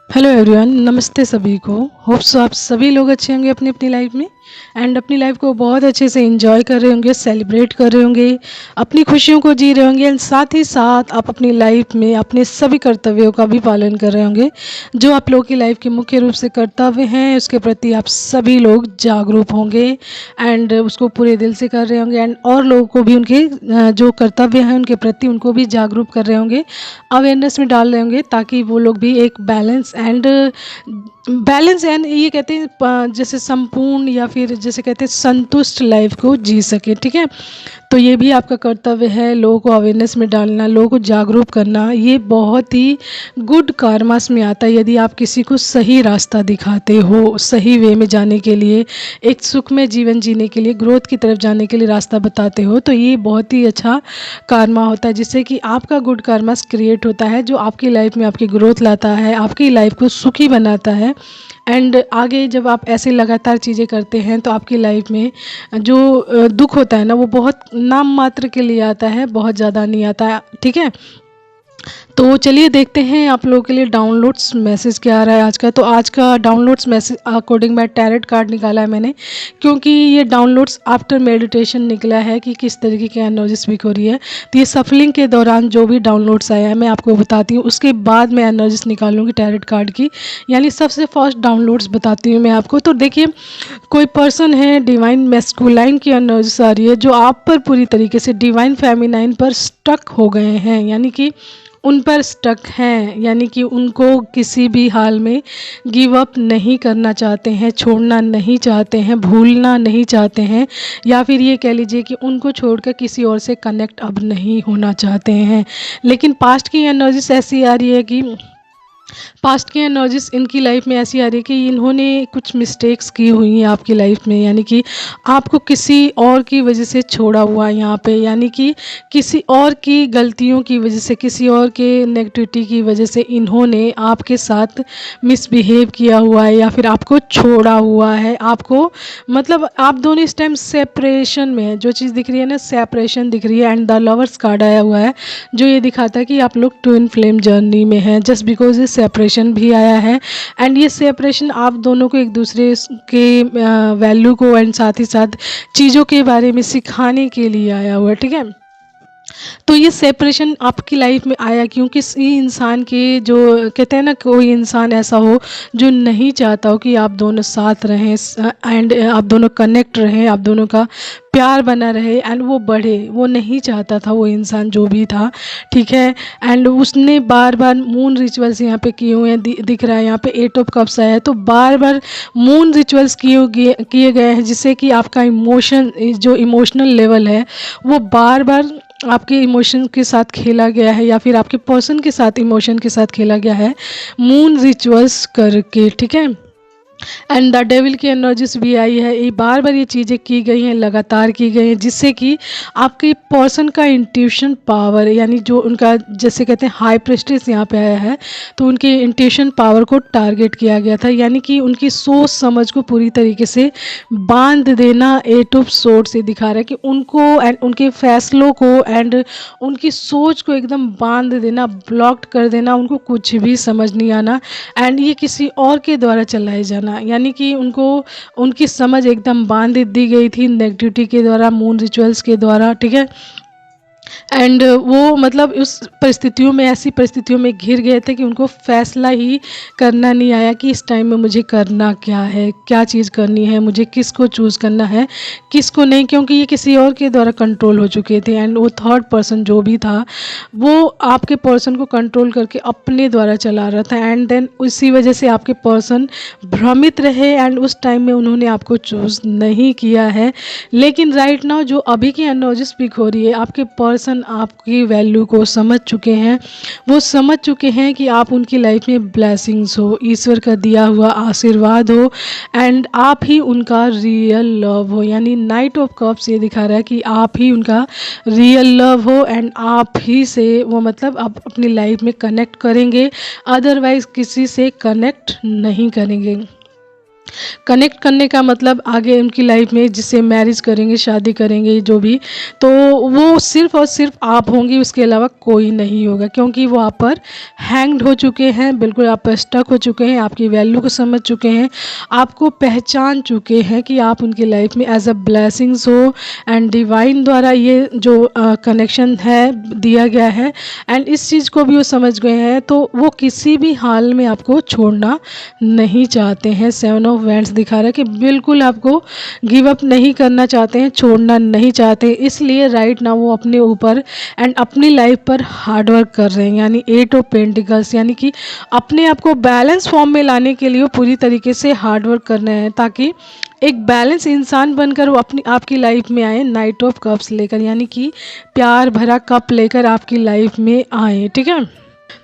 Hello everyone, नमस्ते सभी को। होप्स आप सभी लोग अच्छे होंगे अपनी अपनी लाइफ में एंड अपनी लाइफ को बहुत अच्छे से एंजॉय कर रहे होंगे, सेलिब्रेट कर रहे होंगे, अपनी खुशियों को जी रहे होंगे एंड साथ ही साथ आप अपनी लाइफ में अपने सभी कर्तव्यों का भी पालन कर रहे होंगे। जो आप लोगों की लाइफ के मुख्य रूप से कर्तव्य हैं उसके प्रति आप सभी लोग जागरूक होंगे एंड उसको पूरे दिल से कर रहे होंगे एंड और लोगों को भी उनके जो कर्तव्य हैं उनके प्रति उनको भी जागरूक कर रहे होंगे, अवेयरनेस में डाल रहे होंगे ताकि वो लोग भी एक बैलेंस एंड ये कहते हैं जैसे संपूर्ण या फिर जैसे कहते हैं संतुष्ट लाइफ को जी सके। ठीक है, तो ये भी आपका कर्तव्य है, लोगों को अवेयरनेस में डालना, लोगों को जागरूक करना। ये बहुत ही गुड कार्मास में आता है यदि आप किसी को सही रास्ता दिखाते हो, सही वे में जाने के लिए, एक सुखमय जीवन जीने के लिए, ग्रोथ की तरफ जाने के लिए रास्ता बताते हो, तो ये बहुत ही अच्छा कार्मा होता है जिससे कि आपका गुड कार्मास क्रिएट होता है जो आपकी लाइफ में आपकी ग्रोथ लाता है, आपकी लाइफ को सुखी बनाता है। एंड आगे जब आप ऐसे लगातार चीज़ें करते हैं तो आपकी लाइफ में जो दुख होता है ना वो बहुत नाम मात्र के लिए आता है, बहुत ज़्यादा नहीं आता है। ठीक है, तो चलिए देखते हैं आप लोगों के लिए डाउनलोड्स मैसेज क्या आ रहा है आज का। तो आज का downloads message according by tarot card निकाला है मैंने, क्योंकि ये डाउनलोड्स आफ्टर मेडिटेशन निकला है कि किस तरीके की एनर्जी स्पीक हो रही है। तो ये सफलिंग के दौरान जो भी डाउनलोड्स आया है मैं आपको बताती हूँ, उसके बाद मैं एनर्जीज निकालूंगी टैरेट कार्ड की, यानी सबसे फर्स्ट डाउनलोड्स बताती हूँ मैं आपको। तो देखिए, कोई पर्सन है, डिवाइन मैस्कुलाइन की एनर्जीज आ रही है जो आप पर पूरी तरीके से डिवाइन फेमिनाइन पर स्टक हो गए हैं, यानी कि उन पर स्टक हैं, यानी कि उनको किसी भी हाल में गिव अप नहीं करना चाहते हैं, छोड़ना नहीं चाहते हैं, भूलना नहीं चाहते हैं, या फिर ये कह लीजिए कि उनको छोड़कर किसी और से कनेक्ट अब नहीं होना चाहते हैं। लेकिन पास्ट की एनर्जीज ऐसी आ रही है कि पास्ट की एनर्जीज इनकी लाइफ में ऐसी आ रही है कि इन्होंने कुछ मिस्टेक्स की हुई हैं आपकी लाइफ में, यानी कि आपको किसी और की वजह से छोड़ा हुआ है यहाँ पे, यानी कि किसी और की गलतियों की वजह से, किसी और के नेगेटिविटी की वजह से इन्होंने आपके साथ मिसबिहेव किया हुआ है या फिर आपको छोड़ा हुआ है। आपको मतलब आप दोनों इस टाइम सेपरेशन में है, जो चीज़ दिख रही है ना सेपरेशन दिख रही है। एंड द लवर्स कार्ड आया हुआ है जो ये दिखाता है कि आप लोग ट्विन फ्लेम जर्नी में हैं, जस्ट बिकॉज ये सेपरेशन भी आया है। एंड ये सेपरेशन आप दोनों को एक दूसरे के वैल्यू को एंड साथ ही साथ चीज़ों के बारे में सिखाने के लिए आया हुआ है। ठीक है, तो ये सेपरेशन आपकी लाइफ में आया क्योंकि किसी इंसान के, जो कहते हैं ना, कोई इंसान ऐसा हो जो नहीं चाहता हो कि आप दोनों साथ रहें एंड आप दोनों कनेक्ट रहें, आप दोनों का प्यार बना रहे एंड वो बढ़े, वो नहीं चाहता था वो इंसान जो भी था। ठीक है, एंड उसने बार बार मून रिचुअल्स यहाँ पे किए हुए हैं, दिख रहा है यहाँ पे 8 ऑफ कप्स आया है, तो बार बार मून रिचुअल्स किए गए हैं जिससे कि आपका इमोशन, जो इमोशनल लेवल है वो बार बार आपके इमोशन के साथ खेला गया है या फिर आपके पर्सन के साथ इमोशन के साथ खेला गया है मून रिचुअल्स करके। ठीक है, एंड द डेविल की एनर्जीज भी आई है, ये बार बार ये चीज़ें की गई हैं, लगातार की गई हैं, जिससे कि आपके पर्सन का इंट्यूशन पावर, यानी जो उनका जैसे कहते हैं हाई प्रेस्टिस यहाँ पे आया है, तो उनके इंट्यूशन पावर को टारगेट किया गया था, यानी कि उनकी सोच समझ को पूरी तरीके से बांध देना। 8 ऑफ सोर्ड से दिखा रहा है कि उनको एंड उनके फैसलों को एंड उनकी सोच को एकदम बांध देना, ब्लॉक्ड कर देना, उनको कुछ भी समझ नहीं आना एंड ये किसी और के द्वारा चलाए जाना, यानी कि उनको उनकी समझ एकदम बांध दी गई थी नेगेटिविटी के द्वारा, मून रिचुअल्स के द्वारा। ठीक है, एंड वो मतलब उस परिस्थितियों में, ऐसी परिस्थितियों में घिर गए थे कि उनको फैसला ही करना नहीं आया कि इस टाइम में मुझे करना क्या है, क्या चीज़ करनी है, मुझे किसको चूज़ करना है, किसको नहीं, क्योंकि ये किसी और के द्वारा कंट्रोल हो चुके थे। एंड वो थर्ड पर्सन जो भी था वो आपके पर्सन को कंट्रोल करके अपने द्वारा चला रहा था एंड देन उसी वजह से आपके पर्सन भ्रमित रहे एंड उस टाइम में उन्होंने आपको चूज़ नहीं किया है। लेकिन राइट नाउ जो अभी की एनर्जी स्पीक हो रही है, आपके पर्सन आपकी वैल्यू को समझ चुके हैं, वो समझ चुके हैं कि आप उनकी लाइफ में ब्लेसिंग्स हो, ईश्वर का दिया हुआ आशीर्वाद हो एंड आप ही उनका रियल लव हो, यानी नाइट ऑफ कप्स ये दिखा रहा है कि आप ही उनका रियल लव हो एंड आप ही से वो मतलब आप अपनी लाइफ में कनेक्ट करेंगे, अदरवाइज किसी से कनेक्ट नहीं करेंगे। कनेक्ट करने का मतलब आगे उनकी लाइफ में जिससे मैरिज करेंगे, शादी करेंगे, जो भी, तो वो सिर्फ़ और सिर्फ आप होंगी, उसके अलावा कोई नहीं होगा, क्योंकि वो आप पर हैंग्ड हो चुके हैं, बिल्कुल आप पर स्टक हो चुके हैं, आपकी वैल्यू को समझ चुके हैं, आपको पहचान चुके हैं कि आप उनकी लाइफ में एज अ ब्लेसिंग्स हो। एंड डिवाइन द्वारा ये जो कनेक्शन है दिया गया है, एंड इस चीज़ को भी वो समझ गए हैं, तो वो किसी भी हाल में आपको छोड़ना नहीं चाहते हैं। सेवन ऑफ वैंड्स दिखा रहा है कि बिल्कुल आपको गिव अप नहीं करना चाहते हैं, छोड़ना नहीं चाहते, इसलिए राइट ना वो अपने ऊपर एंड अपनी लाइफ पर हार्ड वर्क कर रहे हैं। यानी 8 ऑफ पेंटिकल्स, यानी कि अपने आप को बैलेंस फॉर्म में लाने के लिए वो पूरी तरीके से हार्ड वर्क कर रहे हैं, ताकि एक बैलेंस इंसान बनकर वो अपनी आपकी लाइफ में आए, नाइट ऑफ कप्स लेकर, यानी कि प्यार भरा कप लेकर आपकी लाइफ में आए। ठीक है,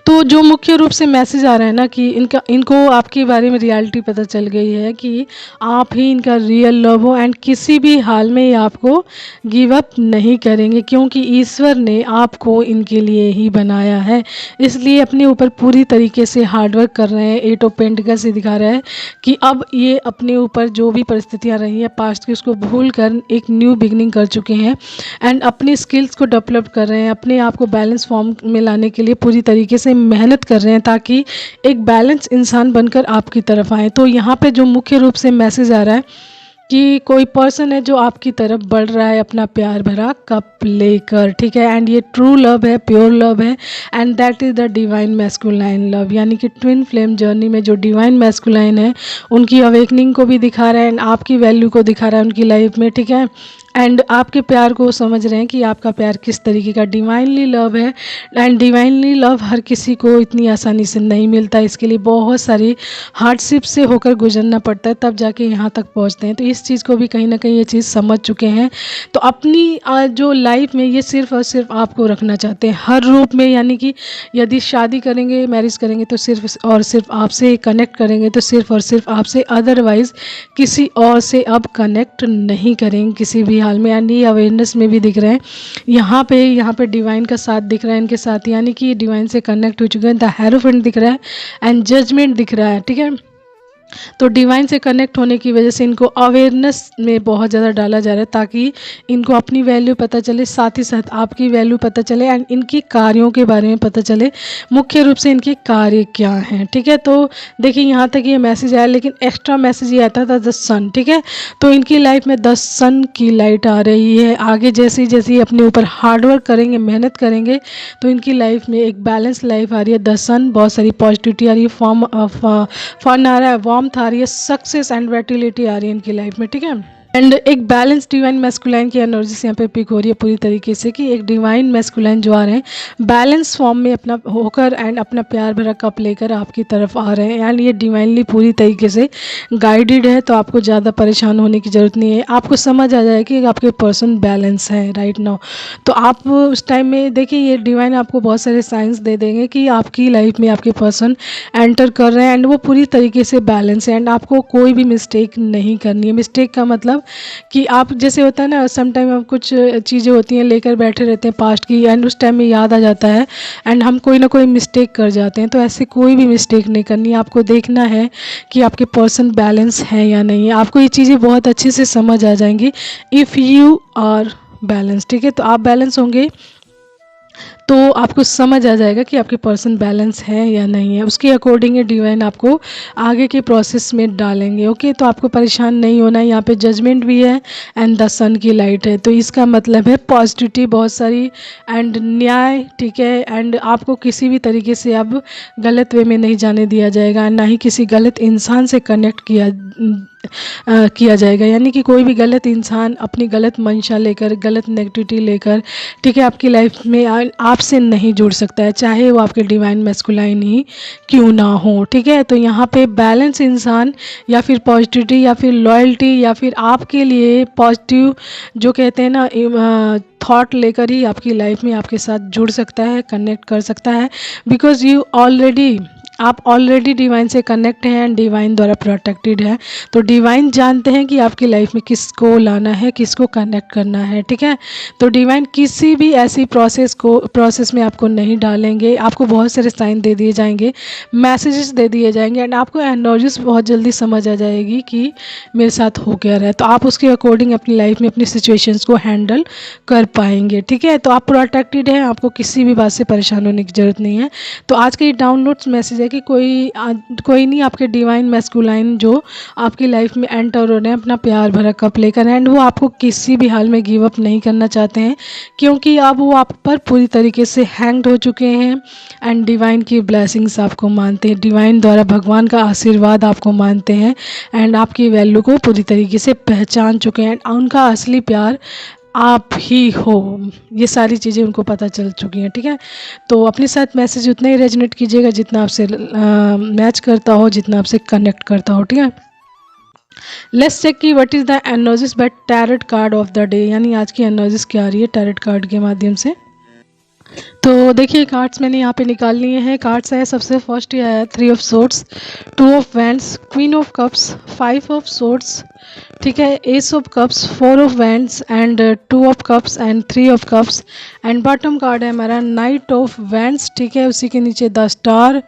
तो जो मुख्य रूप से मैसेज आ रहा है ना कि इनको आपके बारे में रियलिटी पता चल गई है कि आप ही इनका रियल लव हो, एंड किसी भी हाल में ये आपको गिव अप नहीं करेंगे, क्योंकि ईश्वर ने आपको इनके लिए ही बनाया है, इसलिए अपने ऊपर पूरी तरीके से हार्डवर्क कर रहे हैं। 8 ऑफ पेंटिकल्स से दिखा रहा है कि अब ये अपने ऊपर जो भी परिस्थितियाँ रही हैं पास्ट की, उसको भूल कर एक न्यू बिगनिंग कर चुके हैं, एंड अपनी स्किल्स को डेवलप कर रहे हैं, अपने आप को बैलेंस फॉर्म में लाने के लिए पूरी तरीके से मेहनत कर रहे हैं, ताकि एक बैलेंस इंसान बनकर आपकी तरफ आए। तो यहाँ पे जो मुख्य रूप से मैसेज आ रहा है कि कोई पर्सन है जो आपकी तरफ बढ़ रहा है अपना प्यार भरा कप लेकर। ठीक है, एंड ये ट्रू लव है, प्योर लव है, and that is the divine masculine love, यानी कि ट्विन फ्लेम जर्नी में जो डिवाइन मैस्कुलाइन है उनकी अवेकनिंग को भी दिखा रहा है, एंड आपकी वैल्यू को दिखा रहा है उनकी लाइफ में। ठीक है, एंड आपके प्यार को समझ रहे हैं कि आपका प्यार किस तरीके का डिवाइनली लव है, एंड डिवाइनली लव हर किसी को इतनी आसानी से नहीं मिलता, इसके लिए बहुत सारी हार्डशिप से होकर गुजरना पड़ता है, तब जाके यहाँ तक पहुँचते हैं। तो इस चीज़ को भी कहीं ना कहीं ये चीज़ समझ चुके हैं, तो अपनी जो लाइफ में ये सिर्फ़ और सिर्फ आपको रखना चाहते हैं हर रूप में, यानी कि यदि शादी करेंगे, मैरिज करेंगे तो सिर्फ और सिर्फ आपसे, कनेक्ट करेंगे तो सिर्फ और सिर्फ आपसे, अदरवाइज़ किसी और से अब कनेक्ट नहीं करेंगे किसी भी हाल में। एंड ये अवेयरनेस में भी दिख रहे हैं, यहाँ पे डिवाइन का साथ दिख रहा है इनके साथ, यानी कि डिवाइन से कनेक्ट हो चुके हैं। द हेरोफेंट दिख रहा है एंड जजमेंट दिख रहा है। ठीक है, तो डिवाइन से कनेक्ट होने की वजह से इनको अवेयरनेस में बहुत ज़्यादा डाला जा रहा है, ताकि इनको अपनी वैल्यू पता चले, साथ ही साथ आपकी वैल्यू पता चले, एंड इनकी कार्यों के बारे में पता चले, मुख्य रूप से इनके कार्य क्या हैं। ठीक है, तो देखिए यहाँ तक ये मैसेज आया, लेकिन एक्स्ट्रा मैसेज ये आता था द सन। ठीक है, तो इनकी लाइफ में द सन की लाइट आ रही है। आगे जैसे जैसे अपने ऊपर हार्डवर्क करेंगे, मेहनत करेंगे, तो इनकी लाइफ में एक बैलेंस लाइफ आ रही है। द सन, बहुत सारी पॉजिटिविटी आ रही है, फन आ रहा है, वार्मथ आ रही है, सक्सेस एंड वर्टिलिटी आ रही है इनकी लाइफ में। ठीक है, एंड एक बैलेंस डिवाइन मैस्कुलाइन की एनर्जी यहाँ पे पिक हो रही है पूरी तरीके से, कि एक डिवाइन मैस्कुलाइन जो आ रहे हैं बैलेंस फॉर्म में अपना होकर एंड अपना प्यार भरा कप लेकर आपकी तरफ आ रहे हैं, एंड ये डिवाइनली पूरी तरीके से गाइडेड है, तो आपको ज़्यादा परेशान होने की ज़रूरत नहीं है। आपको समझ आ जाए कि आपके पर्सन बैलेंस है राइट नाउ, तो आप उस टाइम में देखिए ये डिवाइन आपको बहुत सारे साइंस दे देंगे कि आपकी लाइफ में आपके पर्सन एंटर कर रहे हैं, एंड वो पूरी तरीके से बैलेंस है, एंड आपको कोई भी मिस्टेक नहीं करनी है। मिस्टेक का मतलब कि आप जैसे होता है ना, सम टाइम आप कुछ चीज़ें होती हैं लेकर बैठे रहते हैं पास्ट की, एंड उस टाइम में याद आ जाता है एंड हम कोई ना कोई मिस्टेक कर जाते हैं, तो ऐसे कोई भी मिस्टेक नहीं करनी है। आपको देखना है कि आपके पर्सन बैलेंस है या नहीं है, आपको ये चीज़ें बहुत अच्छे से समझ आ जाएंगी इफ़ यू आर बैलेंस। ठीक है, तो आप बैलेंस होंगे तो आपको समझ आ जाएगा कि आपके पर्सन बैलेंस है या नहीं है, उसके अकॉर्डिंग ये डिवाइन आपको आगे के प्रोसेस में डालेंगे। ओके, तो आपको परेशान नहीं होना है। यहाँ पे जजमेंट भी है एंड द सन की लाइट है, तो इसका मतलब है पॉजिटिविटी बहुत सारी एंड न्याय। ठीक है, एंड आपको किसी भी तरीके से अब गलत वे में नहीं जाने दिया जाएगा, ना ही किसी गलत इंसान से कनेक्ट किया जाएगा, यानी कि कोई भी गलत इंसान अपनी गलत मंशा लेकर, गलत नेगेटिविटी लेकर, ठीक है, आपकी लाइफ में आपसे नहीं जुड़ सकता है, चाहे वो आपके डिवाइन मैस्कुलाइन ही क्यों ना हो। ठीक है, तो यहाँ पे बैलेंस इंसान या फिर पॉजिटिविटी या फिर लॉयल्टी या फिर आपके लिए पॉजिटिव जो कहते हैं ना थॉट लेकर ही आपकी लाइफ में आपके साथ जुड़ सकता है, कनेक्ट कर सकता है, बिकॉज यू ऑलरेडी आप ऑलरेडी डिवाइन से कनेक्ट हैं एंड डिवाइन द्वारा प्रोटेक्टेड है। तो डिवाइन जानते हैं कि आपकी लाइफ में किसको लाना है, किसको कनेक्ट करना है, ठीक है। तो डिवाइन किसी भी ऐसी प्रोसेस में आपको नहीं डालेंगे। आपको बहुत सारे साइन दे दिए जाएंगे, मैसेजेस दे दिए जाएंगे एंड आपको एनर्जीज बहुत जल्दी समझ आ जाएगी कि मेरे साथ हो क्या रहा है। तो आप उसके अकॉर्डिंग अपनी लाइफ में अपनी सिचुएशंस को हैंडल कर पाएंगे, ठीक है। तो आप प्रोटेक्टेड हैं, आपको किसी भी बात से परेशान होने की ज़रूरत नहीं है। तो आज का ये डाउनलोड्स मैसेज है कि कोई नहीं, आपके डिवाइन मैस्कुलाइन जो आपकी लाइफ में एंटर हो रहे हैं अपना प्यार भरा कप लेकर, एंड वो आपको किसी भी हाल में गिव अप नहीं करना चाहते हैं, क्योंकि अब वो आप पर पूरी तरीके से हैंग्ड हो चुके हैं एंड डिवाइन की ब्लेसिंग्स आपको मानते हैं, डिवाइन द्वारा भगवान का आशीर्वाद आपको मानते हैं एंड आपकी वैल्यू को पूरी तरीके से पहचान चुके हैं एंड उनका असली प्यार आप ही हो। ये सारी चीज़ें उनको पता चल चुकी हैं, ठीक है। तो अपने साथ मैसेज उतना ही रेजोनेट कीजिएगा जितना आपसे मैच करता हो, जितना आपसे कनेक्ट करता हो, ठीक है। लेट्स चेक कि what is the energies by tarot card of the day, यानी आज की एनर्जीज क्या आ रही है टैरोट कार्ड के माध्यम से। तो देखिए कार्ड्स मैंने यहाँ पे निकाल लिए हैं। कार्ड्स है, सबसे फर्स्ट ये आया 3 of swords, 2 of wands, queen of cups, 5 of swords, ठीक है, S of cups, 4 of wands and 2 of cups and 3 of cups and bottom card है हमारा नाइट ऑफ वैंड्स, ठीक है, उसी के नीचे the star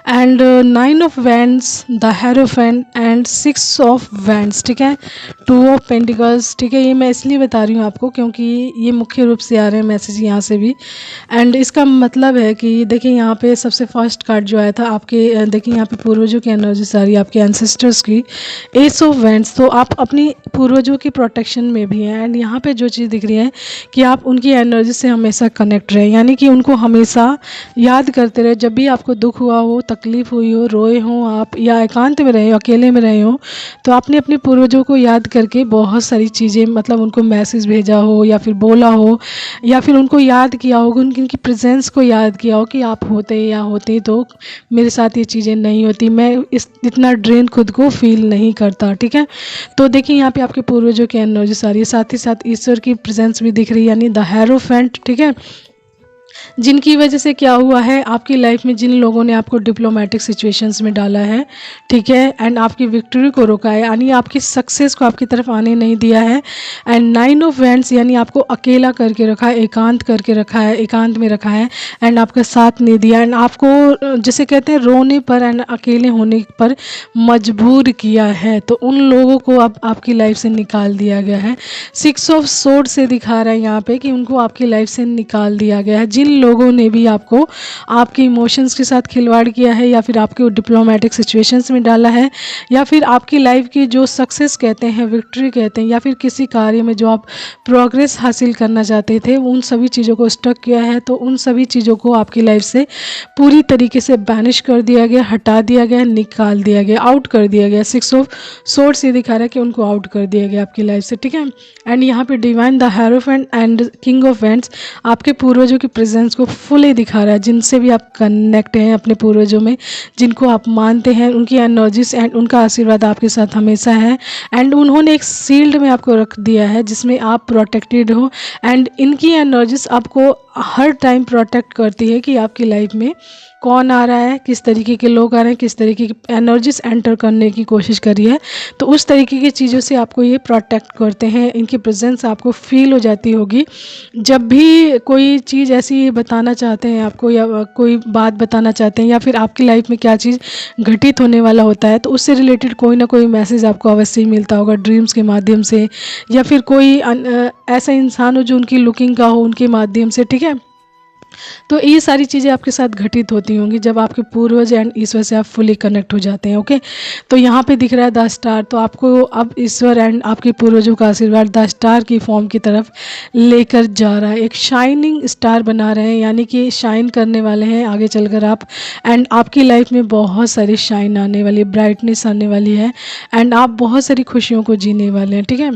and 9 of wands, the hierophant and 6 of wands, ठीक है, 2 ऑफ पेंटिकल्स, ठीक है। ये मैं इसलिए बता रही हूँ आपको क्योंकि ये मुख्य रूप से आ रहे हैं मैसेज यहाँ से भी, एंड इसका मतलब है कि देखिए यहाँ पे सबसे फर्स्ट कार्ड जो आया था आपके, देखिए यहाँ पे पूर्वजों की एनर्जी सारी आपके एंसेस्टर्स की, एस ऑफ वैंड्स। तो आप अपनी पूर्वजों की प्रोटेक्शन में भी हैं एंड यहाँ पे जो चीज़ दिख रही है कि आप उनकी एनर्जी से हमेशा कनेक्ट रहे, यानी कि उनको हमेशा याद करते रहे। जब भी आपको दुख हुआ हो, तकलीफ़ हुई हो, रोए हों आप, या एकांत में रहे हो, अकेले में रहे हो, तो आपने अपने पूर्वजों को याद करके बहुत सारी चीज़ें, मतलब उनको मैसेज भेजा हो या फिर बोला हो या फिर उनको याद किया होगा, उनकी प्रेजेंस को याद किया हो कि आप होते या होते तो मेरे साथ ये चीज़ें नहीं होती, मैं इतना ड्रेन खुद को फील नहीं करता, ठीक है। तो देखिए यहाँ पे आपके पूर्वजों की एनर्जी सारी है, साथ ही साथ ईश्वर की प्रेजेंस भी दिख रही है, यानी द हेरोफेंट, ठीक है, जिनकी वजह से क्या हुआ है आपकी लाइफ में, जिन लोगों ने आपको डिप्लोमेटिक सिचुएशंस में डाला है, ठीक है, एंड आपकी विक्ट्री को रोका है, यानी आपकी सक्सेस को आपकी तरफ आने नहीं दिया है, एंड 9 ऑफ वैंड्स यानी आपको अकेला करके रखा है, एकांत करके रखा है, एकांत में रखा है एंड आपका साथ नहीं दिया एंड आपको जिसे कहते हैं रोने पर एंड अकेले होने पर मजबूर किया है। तो उन लोगों को अब आपकी लाइफ से निकाल दिया गया है। 6 ऑफ सोर्ड से दिखा रहा है यहाँ पे कि उनको आपकी लाइफ से निकाल दिया गया है। जिन लोगों ने भी आपको आपके इमोशंस के साथ खिलवाड़ किया है या फिर आपके डिप्लोमेटिक सिचुएशंस में डाला है या फिर आपकी लाइफ की जो सक्सेस कहते हैं, विक्ट्री कहते हैं, या फिर किसी कार्य में जो आप प्रोग्रेस हासिल करना चाहते थे, उन सभी चीज़ों को स्टक किया है। तो उन सभी चीज़ों को आपकी लाइफ से पूरी तरीके से बैनिश कर दिया गया, हटा दिया गया, निकाल दिया गया, आउट कर दिया गया। 6 ऑफ सोर्ड्स ये दिखा रहा है कि उनको आउट कर दिया गया आपकी लाइफ से, ठीक है। एंड यहाँ पे divine the hierophant and king of wands आपके पूर्वजों की प्रेजेंस को फुली दिखा रहा है, जिनसे भी आप कनेक्ट हैं अपने पूर्वजों में, जिनको आप मानते हैं, उनकी एनर्जीज एंड उनका आशीर्वाद आपके साथ हमेशा है एंड उन्होंने एक शील्ड में आपको रख दिया है जिसमें आप प्रोटेक्टेड हो एंड इनकी एनर्जीज आपको हर टाइम प्रोटेक्ट करती है कि आपकी लाइफ में कौन आ रहा है, किस तरीके के लोग आ रहे हैं, किस तरीके की एनर्जीज एंटर करने की कोशिश करी है। तो उस तरीके की चीज़ों से आपको ये प्रोटेक्ट करते हैं, इनकी प्रेजेंस आपको फील हो जाती होगी। जब भी कोई चीज़ ऐसी बताना चाहते हैं आपको या कोई बात बताना चाहते हैं या फिर आपकी लाइफ में क्या चीज़ घटित होने वाला होता है, तो उससे रिलेटेड कोई ना कोई मैसेज आपको अवश्य ही मिलता होगा ड्रीम्स के माध्यम से या फिर कोई ऐसा इंसान हो जो उनकी लुकिंग का हो, उनके माध्यम से, ठीक है। तो ये सारी चीज़ें आपके साथ घटित होती होंगी जब आपके पूर्वज एंड ईश्वर से आप फुली कनेक्ट हो जाते हैं, ओके। तो यहाँ पे दिख रहा है द स्टार, तो आपको अब ईश्वर एंड आपके पूर्वजों का आशीर्वाद द स्टार की फॉर्म की तरफ लेकर जा रहा है। एक शाइनिंग स्टार बना रहे हैं, यानी कि शाइन करने वाले हैं आगे चलकर आप, एंड आपकी लाइफ में बहुत सारी शाइन आने वाली है, ब्राइटनेस आने वाली है एंड आप बहुत सारी खुशियों को जीने वाले हैं, ठीक है।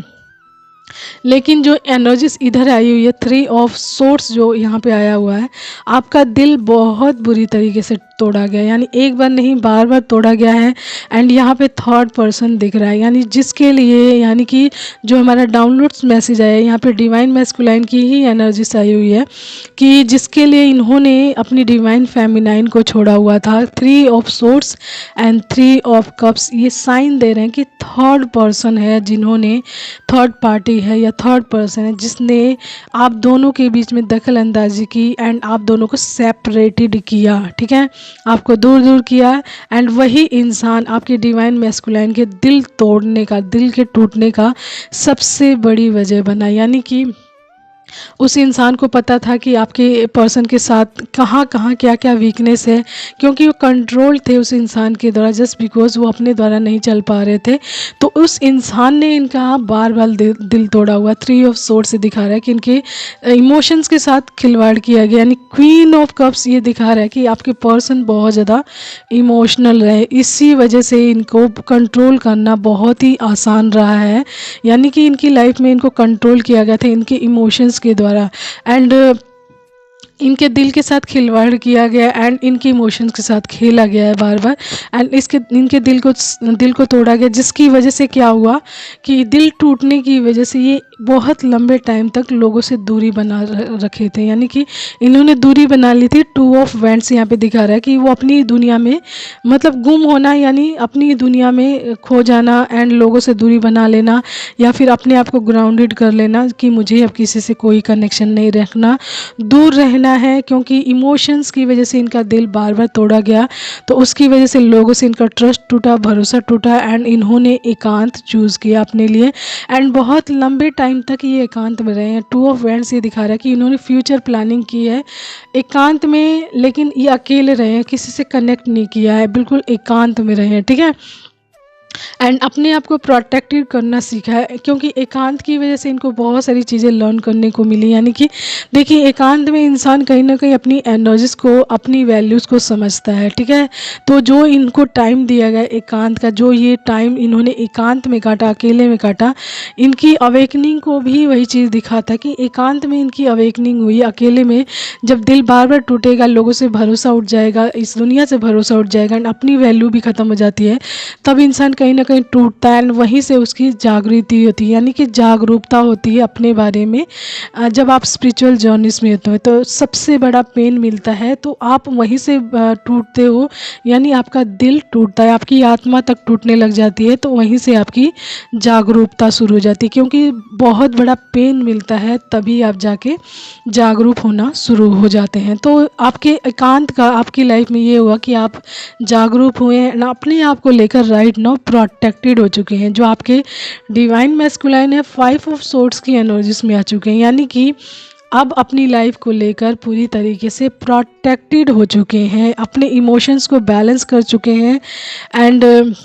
लेकिन जो एनर्जीज इधर आई हुई है, 3 ऑफ सोर्स जो यहाँ पे आया हुआ है, आपका दिल बहुत बुरी तरीके से तोड़ा गया, यानी एक बार नहीं बार बार तोड़ा गया है। एंड यहाँ पे थर्ड पर्सन दिख रहा है, यानी जिसके लिए, यानी कि जो हमारा डाउनलोड्स मैसेज आया है यहाँ पे डिवाइन मैस्कुलाइन की ही एनर्जीज आई हुई है कि जिसके लिए इन्होंने अपनी डिवाइन फेमिनाइन को छोड़ा हुआ था। 3 of source and 3 of cups, ये साइन दे रहे हैं कि थर्ड पर्सन है, जिन्होंने थर्ड पार्टी है या थर्ड पर्सन है जिसने आप दोनों के बीच में दखल अंदाजी की एंड आप दोनों को सेपरेटेड किया, ठीक है, आपको दूर दूर किया। एंड वही इंसान आपके डिवाइन मैस्कुलाइन के दिल तोड़ने का, दिल के टूटने का सबसे बड़ी वजह बना, यानी कि उस इंसान को पता था कि आपके पर्सन के साथ कहाँ कहाँ क्या क्या वीकनेस है, क्योंकि वो कंट्रोल थे उस इंसान के द्वारा, जस्ट बिकॉज वो अपने द्वारा नहीं चल पा रहे थे। तो उस इंसान ने इनका बार बार दिल तोड़ा हुआ। 3 ऑफ सोर्ड से दिखा रहा है कि इनके इमोशंस के साथ खिलवाड़ किया गया, यानी क्वीन ऑफ कप्स ये दिखा रहा है कि आपके पर्सन बहुत ज़्यादा इमोशनल रहे, इसी वजह से इनको कंट्रोल करना बहुत ही आसान रहा है, यानी कि इनकी लाइफ में इनको कंट्रोल किया गया था इनके इमोशंस के द्वारा। एंड इनके दिल के साथ खिलवाड़ किया गया एंड इनके इमोशंस के साथ खेला गया है बार बार। एंड इनके दिल को तोड़ा गया, जिसकी वजह से क्या हुआ कि दिल टूटने की वजह से ये बहुत लंबे टाइम तक लोगों से दूरी बना रखे थे, यानी कि इन्होंने दूरी बना ली थी। 2 ऑफ वैंड्स यहाँ पे दिखा रहा है कि वो अपनी दुनिया में, मतलब गुम होना, यानी अपनी दुनिया में खो जाना एंड लोगों से दूरी बना लेना, या फिर अपने आप को ग्राउंडेड कर लेना कि मुझे अब किसी से कोई कनेक्शन नहीं रखना, दूर रहना है, क्योंकि इमोशंस की वजह से इनका दिल बार बार तोड़ा गया। तो उसकी वजह से लोगों से इनका ट्रस्ट टूटा, भरोसा टूटा एंड इन्होंने एकांत चूज़ किया अपने लिए एंड बहुत लंबे टाइम तक ये एकांत में रहे हैं। 2 ऑफ वैंड्स ये दिखा रहा है कि इन्होंने फ्यूचर प्लानिंग की है एकांत में, लेकिन ये अकेले रहे हैं, किसी से कनेक्ट नहीं किया है, बिल्कुल एकांत में रहे हैं, ठीक है। एंड अपने आप को प्रोटेक्टेड करना सीखा है, क्योंकि एकांत की वजह से इनको बहुत सारी चीज़ें लर्न करने को मिली, यानी कि देखिए एकांत में इंसान कहीं ना कहीं अपनी एनर्जीज़ को, अपनी वैल्यूज़ को समझता है, ठीक है। तो जो इनको टाइम दिया गया एकांत का, जो ये टाइम इन्होंने एकांत में काटा, अकेले में काटा, इनकी अवेकनिंग को भी वही चीज़ दिखाता कि एकांत में इनकी अवेकनिंग हुई। अकेले में जब दिल बार बार टूटेगा, लोगों से भरोसा उठ जाएगा, इस दुनिया से भरोसा उठ जाएगा एंड अपनी वैल्यू भी ख़त्म हो जाती है, तब इंसान कहीं ना कहीं टूटता है एंड वहीं से उसकी जागृति होती है, यानी कि जागरूकता होती है अपने बारे में। जब आप स्पिरिचुअल जर्नीस में होते हो तो सबसे बड़ा पेन मिलता है, तो आप वहीं से टूटते हो, यानी आपका दिल टूटता है, आपकी आत्मा तक टूटने लग जाती है, तो वहीं से आपकी जागरूकता शुरू हो जाती है, क्योंकि बहुत बड़ा पेन मिलता है, तभी आप जाके जागरूक होना शुरू हो जाते हैं। तो आपके एकांत का आपकी लाइफ में ये हुआ कि आप जागरूक हुए हैं, अपने आप को लेकर राइट नाउ प्रोटेक्टेड हो चुके हैं। जो आपके डिवाइन मैस्कुलाइन है 5 ऑफ सोर्ड्स की एनर्जीज में आ चुके हैं, यानी कि अब अपनी लाइफ को लेकर पूरी तरीके से प्रोटेक्टेड हो चुके हैं, अपने इमोशंस को बैलेंस कर चुके हैं। एंड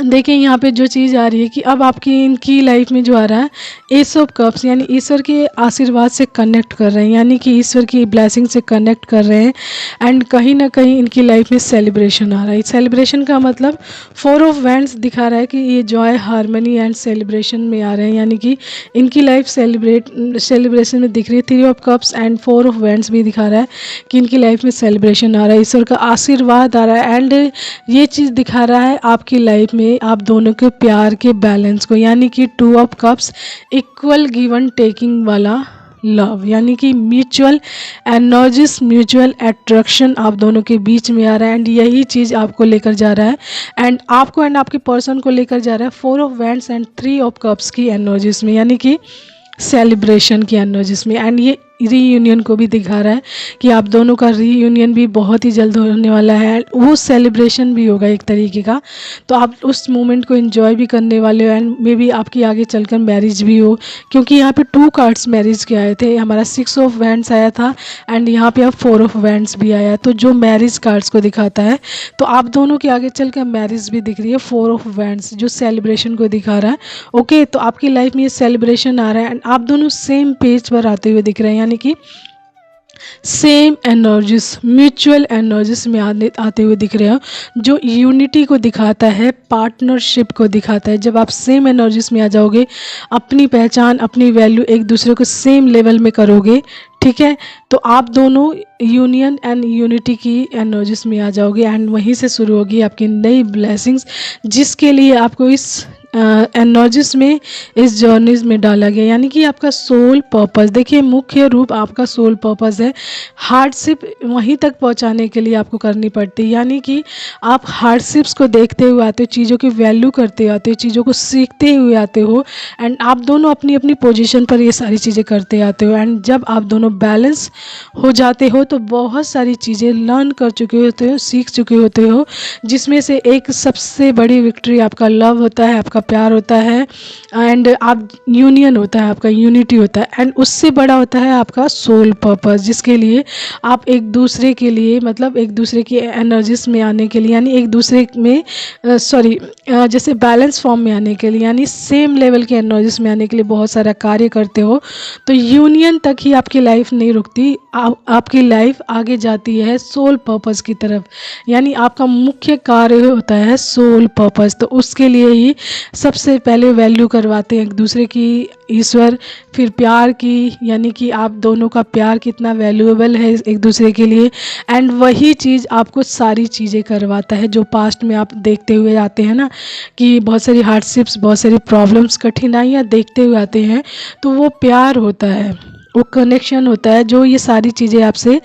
देखिए यहाँ पे जो चीज़ आ रही है कि अब आपकी इनकी लाइफ में जो आ रहा है एस ऑफ कप्स, यानी ईश्वर के आशीर्वाद से कनेक्ट कर रहे हैं, यानी कि ईश्वर की ब्लेसिंग से कनेक्ट कर रहे हैं। एंड कहीं ना कहीं इनकी लाइफ में सेलिब्रेशन आ रहा है। सेलिब्रेशन का मतलब 4 ऑफ वैंड्स दिखा रहा है कि ये जॉय, हारमनी एंड सेलिब्रेशन में आ रहे हैं, यानी कि इनकी लाइफ सेलिब्रेशन में दिख रही है। 3 of cups and 4 of wands भी दिखा रहा है कि इनकी लाइफ में सेलिब्रेशन आ रहा है, ईश्वर का आशीर्वाद आ रहा है। एंड ये चीज़ दिखा रहा है आपकी लाइफ में आप दोनों के प्यार के बैलेंस को, यानी कि 2 of cups equal given taking वाला लव, यानी कि म्यूचुअल एनर्जीज, म्यूचुअल अट्रैक्शन आप दोनों के बीच में आ रहा है। एंड यही चीज़ आपको लेकर जा रहा है एंड आपको एंड आपके पर्सन को लेकर जा रहा है 4 of wands and 3 of cups की एनर्जीज में, यानी कि सेलिब्रेशन की एनर्जीज में। एंड ये रीयूनियन को भी दिखा रहा है कि आप दोनों का रीयूनियन भी बहुत ही जल्द होने वाला है, वो सेलिब्रेशन भी होगा एक तरीके का, तो आप उस मोमेंट को एंजॉय भी करने वाले हो एंड मे बी आपकी आगे चलकर मैरिज भी हो, क्योंकि यहाँ पे 2 कार्ड्स मैरिज के आए थे, हमारा 6 ऑफ वैंड्स आया था एंड यहाँ पे अब 4 ऑफ वैंड्स भी आया, तो जो मैरिज कार्ड्स को दिखाता है, तो आप दोनों के आगे चलकर मैरिज भी दिख रही है। 4 ऑफ वैंड्स जो सेलिब्रेशन को दिखा रहा है। ओके, तो आपकी लाइफ में ये सेलिब्रेशन आ रहा है एंड आप दोनों सेम पेज पर आते हुए दिख रहे हैं, यानी कि सेम एनर्जीज, म्यूचुअल एनर्जीज में आते हुए दिख रहे हो, जो यूनिटी को दिखाता है, पार्टनरशिप को दिखाता है। जब आप सेम एनर्जीज में आ जाओगे, अपनी पहचान, अपनी वैल्यू एक दूसरे को सेम लेवल में करोगे, ठीक है, तो आप दोनों यूनियन एंड यूनिटी की एनर्जीज में आ जाओगे एंड वहीं से शुरू होगी आपकी नई ब्लेसिंग्स, जिसके लिए आपको इस एनर्जीज में, इस जर्नीज में डाला गया। यानी कि आपका सोल पर्पस, देखिए मुख्य रूप आपका सोल पर्पस है। हार्डशिप वहीं तक पहुंचाने के लिए आपको करनी पड़ती है, यानी कि आप हार्डशिप्स को देखते हुए आते हो, चीज़ों की वैल्यू करते आते हो, चीज़ों को सीखते हुए आते हो एंड आप दोनों अपनी अपनी पोजीशन पर ये सारी चीज़ें करते आते हो। एंड जब आप दोनों बैलेंस हो जाते हो तो बहुत सारी चीज़ें लर्न कर चुके होते हो, सीख चुके होते हो, जिसमें से एक सबसे बड़ी विक्ट्री आपका लव होता है, आपका प्यार होता है एंड आप यूनियन होता है, आपका यूनिटी होता है एंड उससे बड़ा होता है आपका सोल पर्पस, जिसके लिए आप एक दूसरे के लिए, मतलब एक दूसरे की एनर्जीज में आने के लिए, यानी एक दूसरे में जैसे बैलेंस फॉर्म में आने के लिए, यानी सेम लेवल के एनर्जीज में आने के लिए बहुत सारा कार्य करते हो। तो यूनियन तक ही आपकी लाइफ नहीं रुकती, आपकी लाइफ आगे जाती है सोल पर्पस की तरफ, यानी आपका मुख्य कार्य होता है सोल पर्पस। तो उसके लिए ही सबसे पहले वैल्यू करवाते हैं एक दूसरे की ईश्वर, फिर प्यार की, यानी कि आप दोनों का प्यार कितना वैल्यूएबल है एक दूसरे के लिए एंड वही चीज़ आपको सारी चीज़ें करवाता है जो पास्ट में आप देखते हुए आते हैं ना, कि बहुत सारी हार्डशिप्स, बहुत सारी प्रॉब्लम्स, कठिनाइयाँ देखते हुए आते हैं, तो वो प्यार होता है, वो कनेक्शन होता है जो ये सारी चीज़ें आपसे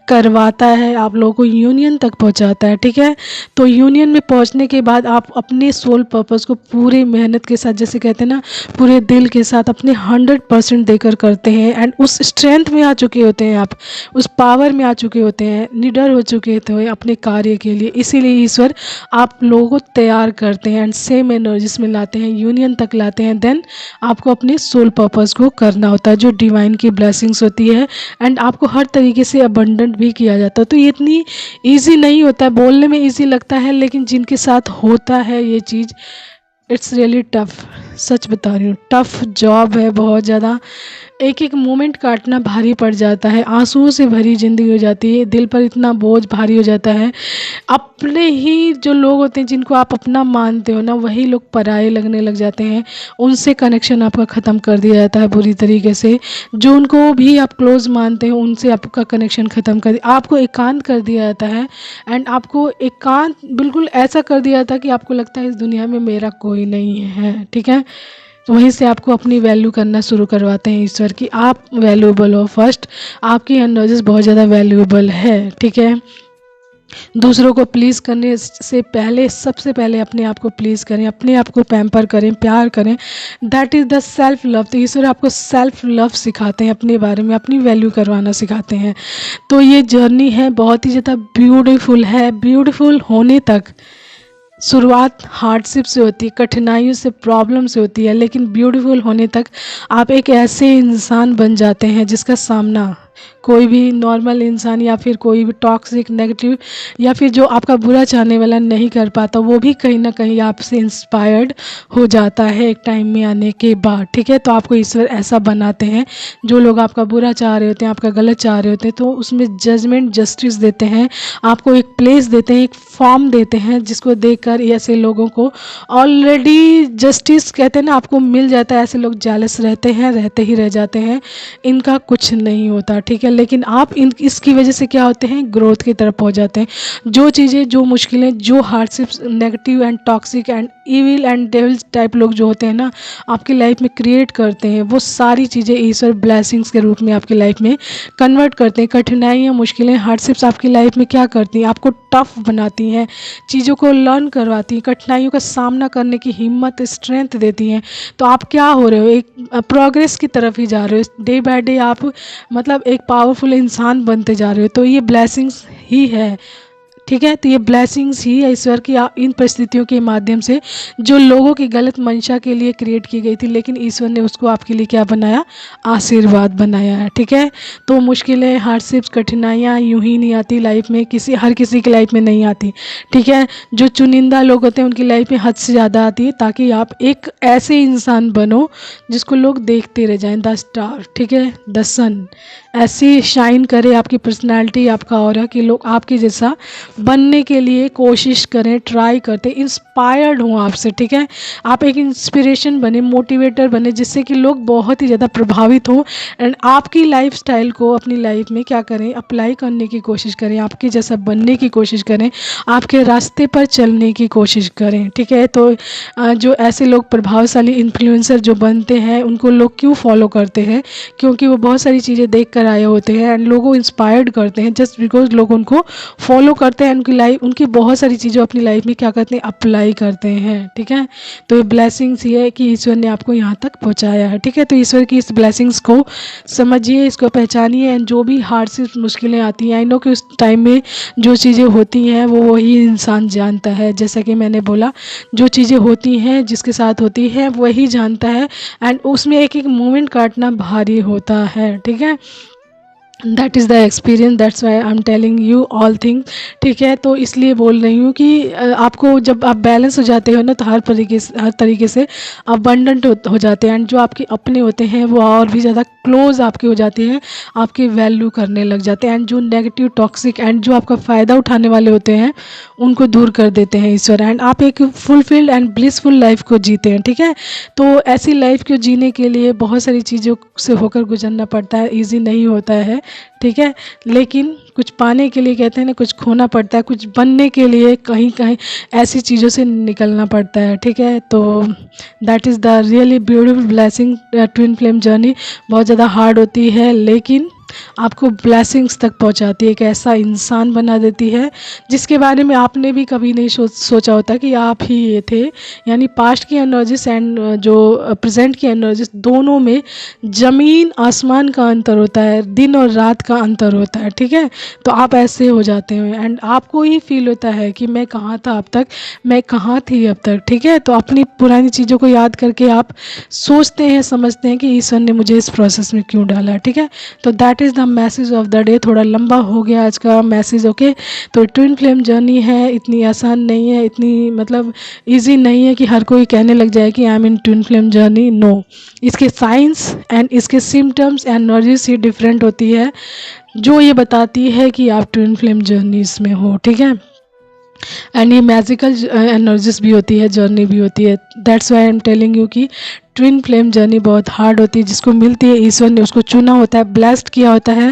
करवाता है, आप लोगों को यूनियन तक पहुंचाता है, ठीक है। तो यूनियन में पहुंचने के बाद आप अपने सोल पर्पस को पूरी मेहनत के साथ, जैसे कहते हैं ना, पूरे दिल के साथ अपने 100% देकर करते हैं एंड उस स्ट्रेंथ में आ चुके होते हैं, आप उस पावर में आ चुके होते हैं, निडर हो चुके थे अपने कार्य के लिए। इसीलिए ईश्वर आप लोगों को तैयार करते हैं एंड सेम एनर्जीज में लाते हैं, यूनियन तक लाते हैं, देन आपको अपने सोल पर्पस को करना होता है, जो डिवाइन की ब्लेसिंग्स होती है एंड आपको हर तरीके से अबंडेंट भी किया जाता है। तो ये इतनी ईजी नहीं होता है, बोलने में ईजी लगता है, लेकिन जिनके साथ होता है ये चीज़, इट्स रियली टफ, सच बता रही हूँ, टफ जॉब है बहुत ज़्यादा। एक एक मोमेंट काटना भारी पड़ जाता है, आंसुओं से भरी ज़िंदगी हो जाती है, दिल पर इतना बोझ भारी हो जाता है। अपने ही जो लोग होते हैं जिनको आप अपना मानते हो ना, वही लोग पराये लगने लग जाते हैं, उनसे कनेक्शन आपका ख़त्म कर दिया जाता है बुरी तरीके से। जो उनको भी आप क्लोज़ मानते हो उनसे आपका कनेक्शन ख़त्म कर दिया, आपको एकांत कर दिया जाता है एंड आपको एकांत बिल्कुल ऐसा कर दिया जाता है कि आपको लगता है इस दुनिया में मेरा कोई नहीं है, ठीक है। तो वहीं से आपको अपनी वैल्यू करना शुरू करवाते हैं ईश्वर की, आप वैल्यूएबल हो, फर्स्ट आपकी एनर्जीज बहुत ज़्यादा वैल्यूएबल है, ठीक है। दूसरों को प्लीज़ करने से पहले, सबसे पहले अपने आप को प्लीज़ करें, अपने आप को पैम्पर करें, प्यार करें, that is the self love. तो ईश्वर आपको सेल्फ लव सिखाते हैं, अपने बारे में अपनी वैल्यू करवाना सिखाते हैं। तो ये जर्नी है बहुत ही ज़्यादा ब्यूटीफुल है, ब्यूटीफुल होने तक शुरुआत हार्डशिप से होती है, कठिनाइयों से, प्रॉब्लम से होती है, लेकिन ब्यूटीफुल होने तक आप एक ऐसे इंसान बन जाते हैं जिसका सामना कोई भी नॉर्मल इंसान या फिर कोई भी टॉक्सिक, नेगेटिव या फिर जो आपका बुरा चाहने वाला नहीं कर पाता, वो भी कहीं ना कहीं आपसे इंस्पायर्ड हो जाता है एक टाइम में आने के बाद, ठीक है। तो आपको ईश्वर ऐसा बनाते हैं, जो लोग आपका बुरा चाह रहे होते हैं, आपका गलत चाह रहे होते हैं, तो उसमें जजमेंट, जस्टिस देते हैं, आपको एक प्लेस देते हैं, एक फॉर्म देते हैं, जिसको देखकर ऐसे लोगों को ऑलरेडी जस्टिस कहते हैं ना, आपको मिल जाता है। ऐसे लोग जेलस रहते हैं, रहते ही रह जाते हैं, इनका कुछ नहीं होता, ठीक है। लेकिन आप इसकी वजह से क्या होते हैं, ग्रोथ की तरफ पहुंच जाते हैं। जो चीज़ें, जो मुश्किलें, जो hardships, negative and toxic and evil and devils type लोग जो होते हैं ना, आपकी लाइफ में क्रिएट करते हैं, वो सारी चीज़ें ईश्वर ब्लेसिंग्स के रूप में आपकी लाइफ में कन्वर्ट करते हैं। कठिनाइयाँ, मुश्किलें, हार्डशिप्स आपकी लाइफ में क्या करती हैं, आपको टफ बनाती हैं, चीज़ों को लर्न करवाती हैं, कठिनाइयों का सामना करने की हिम्मत, स्ट्रेंथ देती हैं। तो आप क्या हो रहे हो, एक प्रोग्रेस की तरफ ही जा रहे हो, डे बाय डे आप मतलब एक पावरफुल इंसान बनते जा रहे हो। तो ये ब्लेसिंग्स ही है, ठीक है। तो ये ब्लेसिंग्स ही है ईश्वर की इन परिस्थितियों के माध्यम से, जो लोगों की गलत मंशा के लिए क्रिएट की गई थी, लेकिन ईश्वर ने उसको आपके लिए क्या बनाया, आशीर्वाद बनाया है। ठीक है। तो मुश्किलें, हार्डशिप्स, कठिनाइयाँ यूं ही नहीं आती लाइफ में, हर किसी की लाइफ में नहीं आती। ठीक है। जो चुनिंदा लोग होते हैं उनकी लाइफ में हद से ज़्यादा आती है, ताकि आप एक ऐसे इंसान बनो जिसको लोग देखते रह जाएं, द स्टार। ठीक है, द सन, ऐसी शाइन करे आपकी पर्सनालिटी, आपका ऑरा, कि लोग आपके जैसा बनने के लिए कोशिश करें, ट्राई करते, इंस्पायर्ड हों आपसे। ठीक है। आप एक इंस्पिरेशन बने, मोटिवेटर बने, जिससे कि लोग बहुत ही ज़्यादा प्रभावित हों एंड आपकी लाइफस्टाइल को अपनी लाइफ में क्या करें, अप्लाई करने की कोशिश करें, आपके जैसा बनने की कोशिश करें, आपके रास्ते पर चलने की कोशिश करें। ठीक है। तो जो ऐसे लोग प्रभावशाली इन्फ्लुएंसर जो बनते हैं, उनको लोग क्यों फॉलो करते हैं, क्योंकि वो बहुत सारी चीज़ें देख कर आए होते हैं एंड लोगों को इंस्पायर्ड करते हैं, जस्ट बिकॉज लोग उनको फॉलो करते हैं, उनकी लाइफ, उनकी बहुत सारी चीज़ें अपनी लाइफ में क्या करते हैं, अप्लाई करते हैं। ठीक है। तो ये ब्लेसिंग्स ये है कि ईश्वर ने आपको यहाँ तक पहुँचाया है। ठीक है। तो ईश्वर की इस ब्लेसिंग्स को समझिए, इसको पहचानिए एंड जो भी हार्डशिप मुश्किलें आती हैं, आई नो कि उस टाइम में जो चीज़ें होती हैं वो वही इंसान जानता है। जैसा कि मैंने बोला, जो चीज़ें होती हैं जिसके साथ होती है वही जानता है एंड उसमें एक एक मोमेंट काटना भारी होता है। ठीक है। That is the experience, that's why I am telling you all things. ठीक है। तो इसलिए बोल रही हूँ कि आपको जब आप बैलेंस हो जाते हो ना, तो हर तरीके से अबंडेंट हो जाते हैं एंड जो आपके अपने होते हैं वो और भी ज़्यादा क्लोज आपके हो जाते हैं, आपकी वैल्यू करने लग जाते हैं एंड जो नेगेटिव, टॉक्सिक एंड जो आपका फ़ायदा उठाने वाले होते हैं उनको दूर कर देते हैं ईश्वर, एंड आप एक फुलफिल्ड एंड ब्लिसफुल लाइफ को जीते हैं। ठीक है। तो ऐसी लाइफ को जीने के लिए बहुत सारी चीज़ों से होकर गुजरना पड़ता है, ईजी नहीं होता है। ठीक है। लेकिन कुछ पाने के लिए कहते हैं ना, कुछ खोना पड़ता है, कुछ बनने के लिए कहीं कहीं ऐसी चीज़ों से निकलना पड़ता है। ठीक है। तो that is the really beautiful blessing. Twin flame journey बहुत ज़्यादा हार्ड होती है, लेकिन आपको ब्लेसिंग्स तक पहुंचाती है, एक ऐसा इंसान बना देती है जिसके बारे में आपने भी कभी नहीं सोचा होता कि आप ही ये थे। यानी पास्ट की एनर्जीज एंड जो प्रेजेंट की एनर्जीज, दोनों में ज़मीन आसमान का अंतर होता है, दिन और रात का अंतर होता है। ठीक है। तो आप ऐसे हो जाते हैं एंड आपको ही फील होता है कि मैं कहाँ था अब तक, मैं कहाँ थी अब तक। ठीक है। तो अपनी पुरानी चीज़ों को याद करके आप सोचते हैं, समझते हैं कि ईश्वर ने मुझे इस प्रोसेस में क्यों डाला। ठीक है। तो that is the message of the day. थोड़ा लंबा हो गया आज का मैसेज। ओके। तो ट्विन फ्लेम जर्नी है, इतनी आसान नहीं है, इतनी मतलब इजी नहीं है कि हर कोई कहने लग जाए कि I am in twin flame journey. No, इसके साइंस एंड इसके सिम्टम्स एनर्जीज ही डिफरेंट होती है, जो ये बताती है कि आप ट्विन फ्लेम जर्नीज में हो। ठीक है। एंड ये मैजिकल एनर्जीज भी होती है, जर्नी भी होती है। That's why I am telling you कि ट्विन फ्लेम जर्नी बहुत हार्ड होती है, जिसको मिलती है ईश्वर ने उसको चुना होता है, ब्लेस्ड किया होता है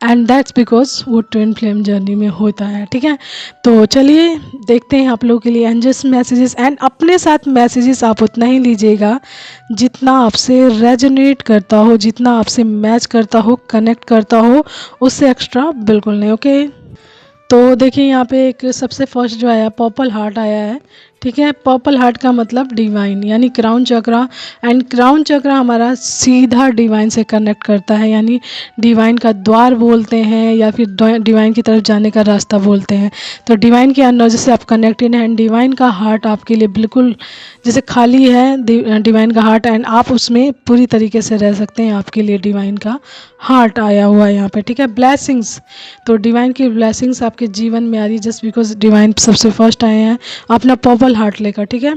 एंड दैट्स बिकॉज वो ट्विन फ्लेम जर्नी में होता है। ठीक है। तो चलिए देखते हैं आप लोगों के लिए एंजल्स मैसेजेस, एंड अपने साथ मैसेजेस आप उतना ही लीजिएगा जितना आपसे रेजोनेट करता हो, जितना आपसे मैच करता हो, कनेक्ट करता हो, उससे एक्स्ट्रा बिल्कुल नहीं। ओके। तो देखिए यहाँ पे एक सबसे फर्स्ट जो आया, पर्पल हार्ट आया है। ठीक है। पर्पल हार्ट का मतलब डिवाइन, यानी क्राउन चक्रा, एंड क्राउन चक्रा हमारा सीधा डिवाइन से कनेक्ट करता है, यानी डिवाइन का द्वार बोलते हैं या फिर डिवाइन की तरफ जाने का रास्ता बोलते हैं। तो डिवाइन के एनर्जी से आप कनेक्टेड हैं एंड डिवाइन का हार्ट आपके लिए बिल्कुल जैसे खाली है, डिवाइन का हार्ट, एंड आप उसमें पूरी तरीके से रह सकते हैं। आपके लिए डिवाइन का हार्ट आया हुआ है यहाँ पे। ठीक है। ब्लेसिंग्स, तो डिवाइन की ब्लेसिंग्स आपके जीवन में आ रही है जस्ट बिकॉज डिवाइन सबसे फर्स्ट आए हैं अपना पर्पल हार्ट लेकर। ठीक है।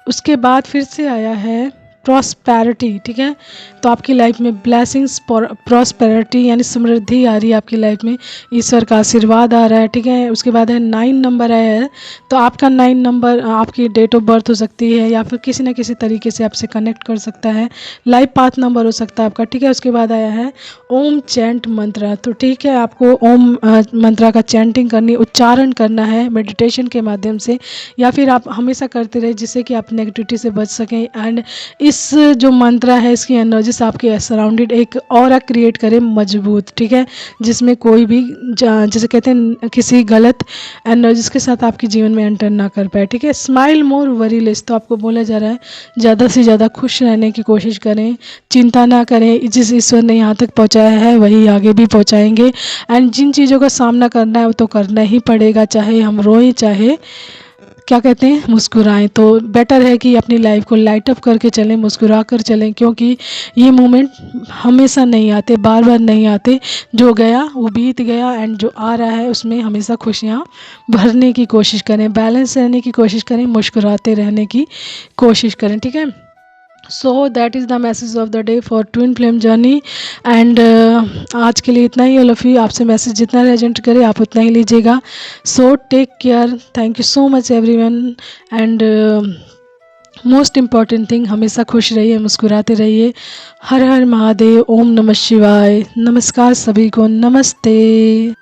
उसके बाद फिर से आया है प्रॉस्पेरिटी। ठीक है। तो आपकी लाइफ में ब्लेसिंग्स, प्रॉस्पेरिटी यानी समृद्धि आ रही है आपकी लाइफ में, ईश्वर का आशीर्वाद आ रहा है। ठीक है। उसके बाद है 9 नंबर आया है। तो आपका 9 नंबर आपकी डेट ऑफ बर्थ हो सकती है या फिर किसी न किसी तरीके से आपसे कनेक्ट कर सकता है, लाइफ पाथ नंबर हो सकता है आपका। ठीक है। उसके बाद आया है ओम चैंट मंत्र। तो ठीक है, आपको ओम मंत्रा का चैंटिंग करनी, उच्चारण करना है मेडिटेशन के माध्यम से, या फिर आप हमेशा करते रहे जिससे कि आप नेगेटिविटी से बच सकें एंड इस जो मंत्रा है इसकी एनर्जी से आपके सराउंडेड एक ऑरा क्रिएट करे मजबूत, ठीक है, जिसमें कोई भी जैसे कहते हैं किसी गलत एनर्जीज के साथ आपके जीवन में एंटर ना कर पाए, ठीक है। स्माइल मोर वरी लेस, तो आपको बोला जा रहा है ज़्यादा से ज़्यादा खुश रहने की कोशिश करें, चिंता ना करें, जिस ईश्वर ने यहाँ तक पहुँचाया है वही आगे भी पहुँचाएंगे। एंड जिन चीज़ों का सामना करना है वो तो करना ही पड़ेगा, चाहे हम रोएं चाहे क्या कहते हैं मुस्कुराएं। तो बेटर है कि अपनी लाइफ को लाइट अप करके चलें, मुस्कुरा कर चलें, क्योंकि ये मोमेंट हमेशा नहीं आते, बार बार नहीं आते। जो गया वो बीत गया, एंड जो आ रहा है उसमें हमेशा खुशियाँ भरने की कोशिश करें, बैलेंस रहने की कोशिश करें, मुस्कुराते रहने की कोशिश करें, ठीक है। So that is the message of the day for twin flame journey. And आज के लिए इतना ही। ऑल ऑफ यू, आपसे मैसेज जितना रेजेंट करे आप उतना ही लीजिएगा। So take care, thank you so much everyone. And most important thing, हमेशा खुश रहिए, मुस्कुराते रहिए। हर हर महादेव, ओम नमः शिवाय, नमस्कार सभी को, नमस्ते।